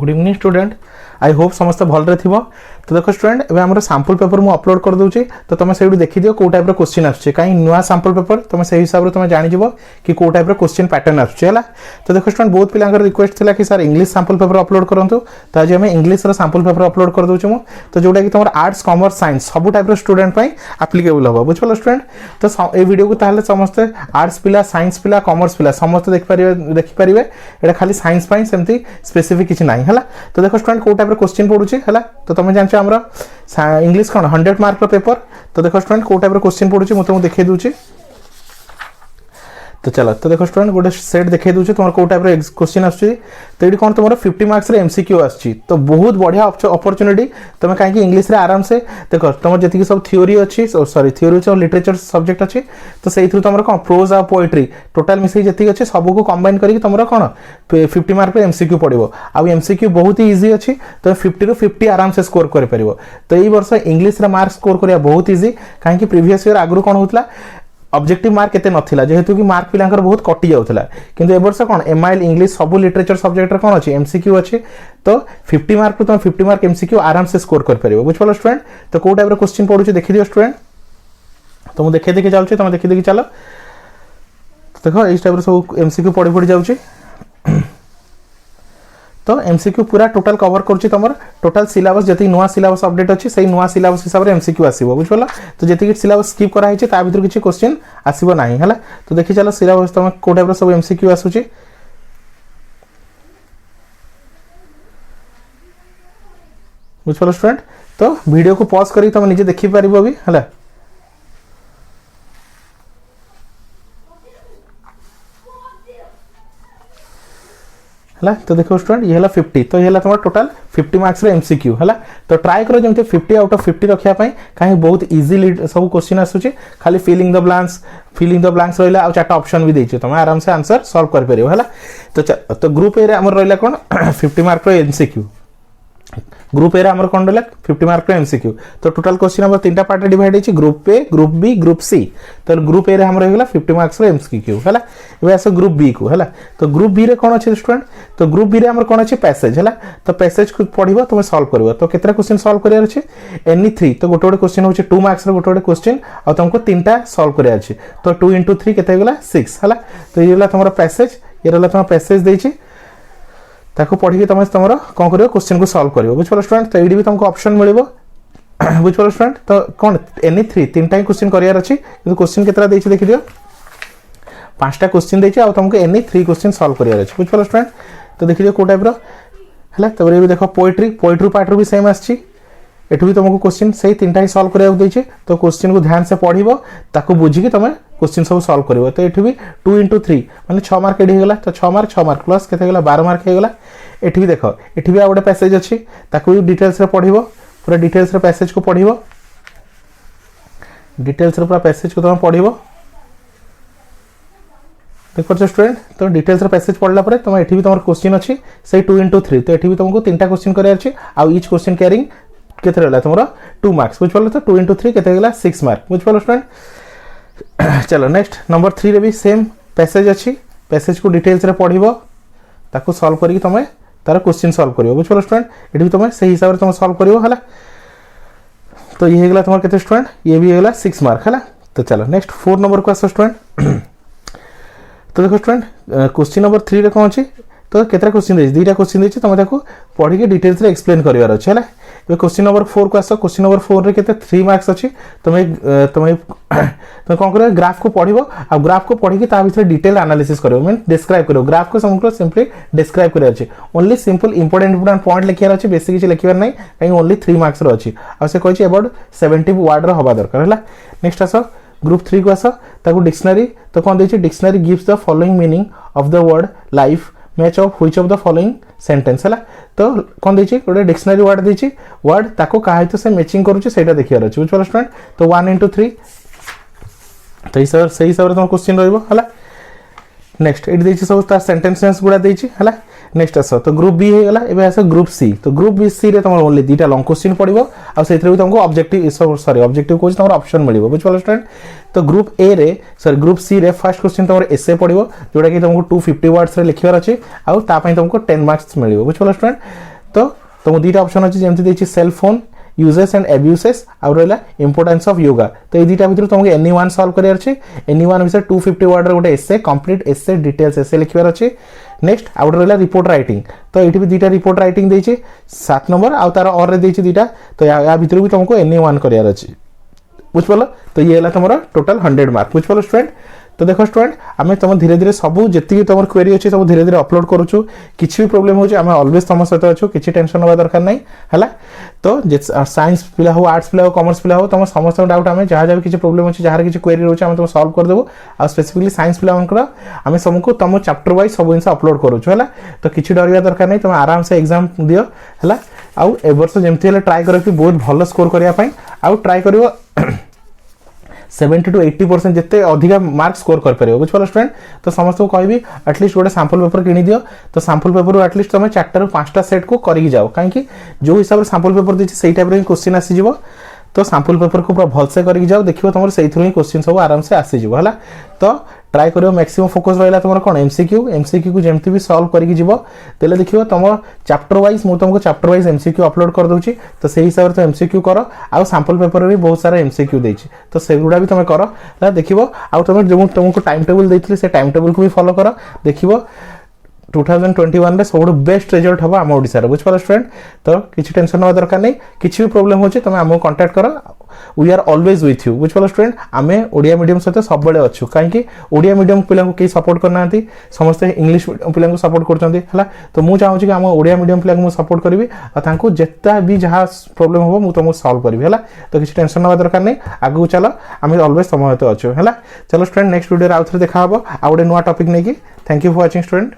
Good evening student I hope समस्त भलरे थी। तो देखो स्टूडेंट एवं आम सैंपल पेपर मुझे अपलोड कर दूसरी तो तुम से देखिदियो कौ टाइप क्वेश्चन आसुच्छे कहीं नुआ सैंपल पेपर तुम से हिसाब से तुम जान कि कौ टाइप क्वेश्चन पैटर्न आसुच्छे। तो देखो स्टूडेंट बहुत पिला रिक्वेस्ट थिला कि sir English sample paper upload करंतु तो आज आम इंग्लिश सैंपल पेपर अपलोड कर दूँ तो जोटा कि तुम आर्ट्स कॉमर्स साइंस सब टाइप स्टूडेंट एप्लिकेबल हम बुझल स्टूडेंट। तो ये वीडियो को ताहले समस्ते आर्ट्स पिला साइंस पिला कॉमर्स पिला समस्त देखिपारे ये खाली साइंस सेमती स्पेसिफिक किसी ना है। तो देखो स्टूडेंट कौ टाइप क्वेश्चन पड़ुचे है तो तुम जान इंग्लिश कौन 100 मार्क पेपर। तो देखो स्टूडेंट कौ टाइप क्वेश्चन पड़ुचे मुझे देखे दूची। तो चलो तो देखो स्टूडेंट गोटे सेट देखे दूचे तुम कौ टाइप क्वेश्चन आसुच्छी। तो ये कौन तुम 50 मार्क्स एमसीक्यू आसुच्छी तो बहुत बढ़िया अपॉर्चुनिटी तुम कहीं इंग्लिश रे आराम से देखो तुम जी सब थ्योरी अच्छी सॉरी थ्योरी और लिटरेचर सब्जेक्ट अच्छी तो से तुम कौन प्रोज आ पोएट्री टोटाल मिसे जी अच्छे सबको कंबाइन करके तुम कौन 50 मार्क एमसीक्यू पड़ो आउ एमसीक्यू बहुत ही इजी अच्छी तो 50 ରୁ 50 आराम से स्कोर कर पारिबो। तो ये वर्ष इंग्लिश रे मार्क स्कोर करिया बहुत इजी कहीं प्रीवियस ईयर आगु कौन होता ऑब्जेक्टिव मार्क एते नथिला जेहेतु कि मार्क पिलांकर बहुत कटि जाउथला किंतु ए वर्ष कोन एमआईएल इंग्लिश सब लिटरेचर सब्जेक्ट रे कोन अछि एमसीक्यू अछि तो 50 मार्क तो 50 मार्क एमसीक्यू आराम से स्कोर कर परिबो बुझलो स्टूडेंट। तो को टाइप रे क्वेश्चन पढुछि देखि दियो स्टूडेंट तो मु देखे जाउछि तुम देखि चलो देखो इस टाइप रे सब एमसीक्यू पढि जाउछि। तो एमसीक्यू पूरा टोटल कवर करुच्ची तुम टोटल सिलेबस जी नुआ सिलेबस अपडेट अच्छी से नुआ सिलेबस हिसाब से एमसीक्यू आसो बुझल। तो जी सिलेबस स्किप कराई ता भर किसी क्वेश्चन आसो ना है। तो देखी चलो सिलेबस तुम कौ टाइप सब एमसीक्यू आसूची बुझल स्टूडेंट। तो वीडियो को पॉज करी तुम निजे देखी पार भी है। तो देखो स्टूडेंट ये 50 तो ये तुम टोटल 50 मार्क्स एमसीक्यू है। तो ट्राई करो जमी 50 आउट ऑफ 50 रखापी कहीं बहुत इजिली सब क्वेश्चन आसूची खाली फिलिंग द ब्लांक्स रहा और 4टा ऑप्शन भी देछि तुम आराम से आंसर सॉल्व कर परियो है। तो ग्रुप ए रे हमर रहिला कोन 50 मार्क एमसीक्यू ग्रुप ए रे हमर कोन रहिला 50 मार्क एमसीक्यू। तो टोटल क्वेश्चन हमर 3टा पार्ट डिवाइड होछि group A group B group C. तो ग्रुप ए रे हमर रहिला 50 मार्क्स एमसीक्यू है। एबे आसो ग्रुप बी को है। तो ग्रुप बी रे कोन अछि स्टूडेंट तो ग्रुप बी रे हमर कोन अछि पैसेज है। तो पैसेज को पढिबो तुम सॉल्व करबो तो केतरा क्वेश्चन सॉल्व करियार अछि एनी 3 तो गोटे क्वेश्चन होछि 2 मार्क्स रे गोटे क्वेश्चन और तुमको 3टा सॉल्व करिया अछि तो 2 * 3 केते गेला 6 है। तो ये रहला तुमरो पैसेज ये रहला तुम पैसेज देछि ताको पढ़ी तुम तुम कौन कर क्वेश्चन को सॉल्व कर बुझल स्टूडेंट। तो ये भी तुमको ऑप्शन मिल बुझल स्टूडेंट। तो कौन एनी 3टा ही क्वेश्चन करार अच्छी कि क्वेश्चन केतरा देछि देखि दियो 5टा क्वेश्चन देछि आ तुमको एनी 3 क्वेश्चन सॉल्व करार अछि बुझल स्टूडेंट। तो देखि दियो को टाइप रो है। तो ये भी देखो पोएट्री पार्ट रो भी सेम आछि एठु भी तुमको क्वेश्चन से 3टा ही सॉल्व करिया देछि तो क्वेश्चन को ध्यान से पढ़िबो ताको बुझी कि तुम क्वेश्चन सब सॉल्व करिवो। तो एठु भी 2 * 3 माने 6 मार्क एडी गेला तो 6 मार्क प्लस केते गेला 12 मार्क हे गेला। एठि भी देखो एठि भी आ गोटे पैसेज अछि ताको डिटेल्स रे पढ़िबो पूरा डिटेल्स रे पैसेज को पढ़िबो डिटेल्स रे पूरा पैसेज को तुम पढ़िबो देखो स्टूडेंट। तो डिटेल्स रे पैसेज पढ़ला परे तुम एठि भी तुम क्वेश्चन अछि से 2 * 3 तो एठि भी तुमको 3टा क्वेश्चन करिया अछि आ ईच क्वेश्चन कैरिंग केते रहला तुमरा 2 मार्क्स बुझल। तो 2 * 3 केते गेला 6 मार्क बुझल स्टूडेंट। चलो नेक्स्ट नंबर 3 रे भी सेम पैसेज अछि पैसेज को डिटेल्स रे पढ़िबो ताको सॉल्व करी तुम तार क्वेश्चन सॉल्व करियो बुझल स्टूडेंट। एठी भी तुम से हिसाब से तुम सॉल्व करियो है। तो ये हेगला तुम केते स्टूडेंट ये भी हेगला 6 मार्क है। तो चलो नेक्स्ट 4 नंबर को आसो स्टूडेंट। तो देखो स्टूडेंट क्वेश्चन नंबर 3 रे कोन अछि तो केतरा क्वेश्चन देछि 2टा क्वेश्चन देछि तुम ताको पढ़ी के डिटेल्स रे एक्सप्लेन करिवार अछि है। ये क्वेश्चन नंबर 4 को आसो क्वेश्चन नंबर 4 रे केते 3 मार्क्स अछि तुम कौन कर ग्राफ को पढ़िबो आ ग्राफ को पढ़ी के ता भीतर डिटेल एनालिसिस करियो मीन डिस्क्राइब करियो ग्राफ को समग्र सिंपली डिस्क्राइब करियो अछि ओनली सिंपल इंपोर्टेंट पॉइंट लिखियार अछि बेसिक किछ लिखियार नै कहीं ओनली 3 मार्क्स रो अछि आ से कहै छी अबाउट 70 वर्ड रो हबा दरकार है। नेक्स्ट आसो ग्रुप 3 को आसो ताको डिक्शनरी तो कौन देछि dictionary gives the following meaning of the word life match of which of the following sentence है। तो कौन देछि गोटे डिक्शनरी वर्ड देछि वर्ड ताको काहे तो से मैचिंग करूछि सेटा देखियार अछि बुझल स्टूडेंट। तो 1 * 3 तो सही हिसाब से तुम क्वेश्चन रहिबो है। नेक्स्ट एट देछि सब तार सेंटेंसेस गुडा देछि है। नेक्स्ट आसो तो ग्रुप बी हे गला एबे आसो ग्रुप सी। तो ग्रुप बी सी रे तुम ओनली 2टा लॉन्ग क्वेश्चन पड़िबो आ सेथरे भी तुमको ऑब्जेक्टिव सॉरी ऑब्जेक्टिव कोच तुम ऑप्शन मिलिबो बुझल स्टूडेंट। तो ग्रुप ए रे सॉरी ग्रुप सी रे फर्स्ट क्वेश्चन तुम एसे पड़िबो जोटा कि तुमको 250 वर्ड्स रे लिखिबार अछि आ ता पई तुमको 10 मार्क्स मिलिबो बुझल स्टूडेंट। तो तुमको दुईटा ऑप्शन अच्छी जमी देखिए सेल फोन यूजेस एंड एब्यूसेस आउ रहा इंपोर्टेंस ऑफ योगा। तो ये दुईटा भितर तुमको एनी वन सॉल्व करार अच्छे। एनी वन विषय 250 वर्ड गोटे एसे कंप्लीट एसे डिटेल्स एसे लिखार अच्छे। नेक्स्ट आउ गोटे रहा रिपोर्ट राइटिंग। तो ये भी दुईटा रिपोर्ट राइटिंग देती 7 नंबर आउ तार और देती दुईटा। तो या भितर भी तुमको एनी वन करार अच्छे बुझिपाल। तो ये तुम टोटाल 100 मार्क बुझिपाल स्टूडेंट। तो देखो स्टूडेंट आम तुम धीरे धीरे सब जी तुम क्वेरी अच्छी सब धीरे धीरे अपलोड करुचु। किसी भी प्रोब्लेम हो ऑलवेज तुम सहित अच्छु किसी टेंशन हवा दरकार नहीं है। तो साइंस पिला हो आर्ट्स पिला हो कॉमर्स पिला हो तुम समस्त डाउट आम जहाँ जहाँ किसी प्रोब्लेम अच्छे जहाँ किसी क्वेरी रोचे आम तुम सॉल्व करदेबू। आ स्पेसिफिकली साइंस पिला आम सबको तुम चैप्टर वाइज सब जिन अपलोड करुचु है। तो किसी डर दरकार नहीं तुम आराम से एग्जाम दियो है। आउ ए वर्ष जमती ट्राए कर बहुत भल स्कोर करने आउ ट्राए कर 70 to 80% जिते अधिका मार्क स्कोर कर पारे बुझिपाल स्टूडेंट। तो समस्त को कहबी एटलिस्ट गोटे सैंपल पेपर किनी दियो। तो सैंपल पेपर एटलिस्ट तुम 4 ରୁ 5टा सेट को करके जाओ कहीं जो हिसाब से सैंपल पेपर देछि सेई टाइप रे क्वेश्चन आसी जिवो। तो सैंपल पेपर को पूरा भल से करके जाओ देखियो तुम से क्वेश्चन सब आराम से आसी जिवो है। तो ट्राए करियो मैक्सिमम फोकस रहा तुम कौन एमसीक्यू को जमती भी सॉल्व करके जीव तेल देखियो तुम चैप्टर वाइज मुझे तुमको चैप्टर वाइज एमसीक्यू अपलोड कर दूची। तो से हिसाब से तुम एमसीक्यू कर आउ सैंपल पेपर भी बहुत सारा एमसीक्यू देछि। तो सेगुड़ा भी तुम कर देखियो आउ तुम जो तुमको टाइम टेबल देथिले से टाइम टेबल को भी फॉलो कर देखियो 2021 रे सब बेस्ट रिजल्ट हम आम ओडिसा रे बुझिपाल स्टूडेंट। तो किसी टेंशन हवा दरकार नहीं किसी भी प्रोब्लेम होचे तुम आमको कांटेक्ट कर we are always with you बुझिपाल स्टूडेंट। आमे ओडिया मीडियम सहित सब बेले अच्छु कहीं ओडिया मीडियम पिला को कई सपोर्ट करना समस्ते इंग्लिश मीडियम पिला को सपोर्ट करछंती हला। तो मु चाहूँ कि आम ओडिया मीडियम पिला को सपोर्ट करी और जितना भी जहाँ प्रोब्लेम हम मुझे तुमको सॉल्व करी है। तो किसी टेंशन हवा दरकार नहीं आगू चलो आम ऑलवेज तुम सहित अच्छु है। चलो स्टूडेंट नेक्स्ट वीडियो आउ थे देखा आ गोटे नुआ टॉपिक नहीं। Thank you for watching student.